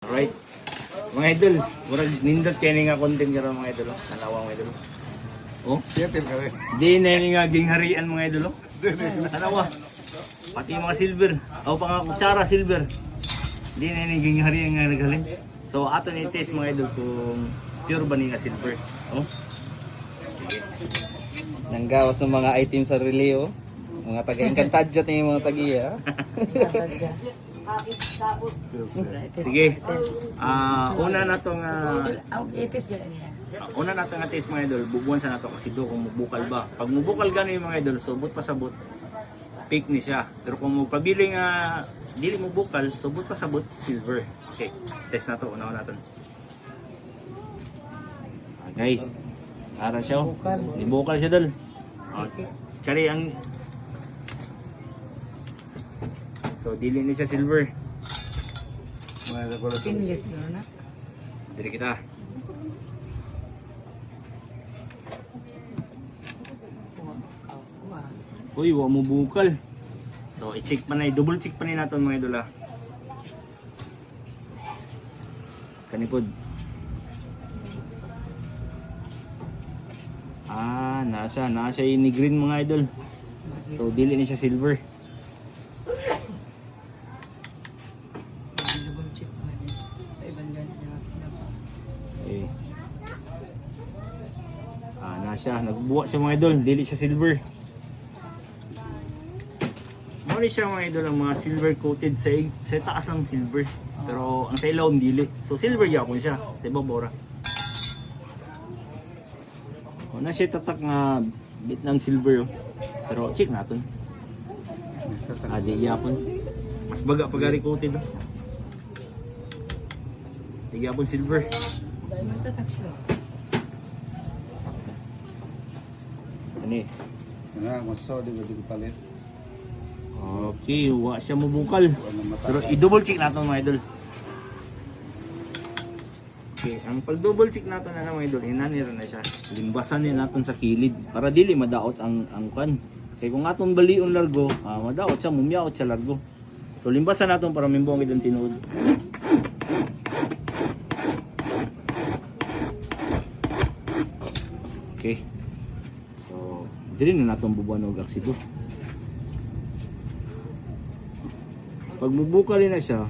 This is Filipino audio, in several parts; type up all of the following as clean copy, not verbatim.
Alright. Mga idol, murag nindot kaya nga content ka mga idol. Nanawa mga idol. Oh? Siyempre ka rin. Di na yun nga gingharian mga idol. Nanawa. Pati mga silver. O pa nga kutsara silver. Di na yun gingharian nga nagaling. So ato ni test mga idol kung pure ba nga silver. Oh? Sige. Nanggawas ng mga items sa relay, oh. Mga taga-Encantadja na yung mga tagiya. Sige. Una na tong una na tong test mga idol. Bubuan sa nato kasi do kung mubukal ba. Pag mubukal gano yung mga idol, subot pa sabot. Fake ni siya. Pero kung magpabili nga dili mo bukal, subot pa sabot silver. Okay. Test na to una natin. Okay. Ara siya. Di bukal siya dol. Okay. Kari ang so dili ni siya silver. Mga nagulat. Stainless na. Diri kita. Uy, wa mo bukal. So i-check pa na, double check pa ni naton mga idol. Kanipod. Nasa ini green mga idol. So dili ni siya silver. Okay. Nasa nagbuwa siya mga idol, dili siya silver. Mali siya mga idol ang mga silver coated sa taas lang silver. Pero ang sa ilaw dili. So silver yapon siya sa ibabaw ra. Na siya tatak nga bit ng silver. Pero check natin. Di yapon. Mas baga pagari coated. Di yapon silver. Ani. Nga, masasaw di ko palit. Okay, wa siya mabukal. Pero i-double check natin mga idol. Okay, ang pag-double check natin na mga idol, inanira na siya. Limbasan din natin sa kilid para dili madaot ang kan. Kaya kung atong balion largo, madaot siya, mumyaot siya largo. So limbasan natin para mimbong itong tinuod. Okay. So, dili na natin bubuan og aksido. Pag mubukal na siya,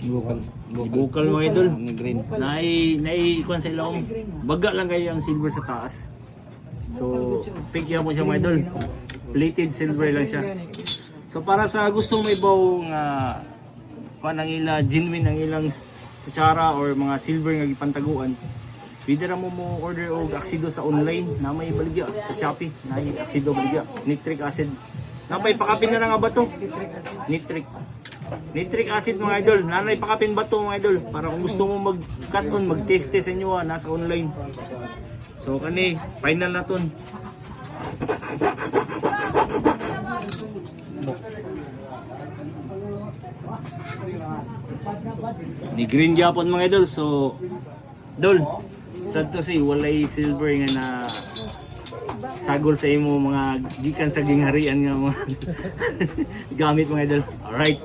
bukal mga idol. Ni green. Naikuan sa ilaw. Baga lang kayo ang silver sa taas. So, fake yan mo siya mga idol. Plated silver lang siya. So, para sa gusto may bawang ang ila, genuine ang ilang kutsara or mga silver nga gipantaguan, pwede ra mo order og aksido sa online na may baligya sa Shopee. Na aksido baligya, nitric acid. Napay pakapin na nga ba to? Nitric acid mga idol. Nanay pakapin ba to mga idol? Para kung gusto mo mag-cut-on, mag-test sa inyo nasa online. So kani, final na ton. Ni green gyapon mga idol. So dol, sad to say walay silver nga na sagol sa imo mga gikan sa gingharian nga mga gamit mga idol. Alright.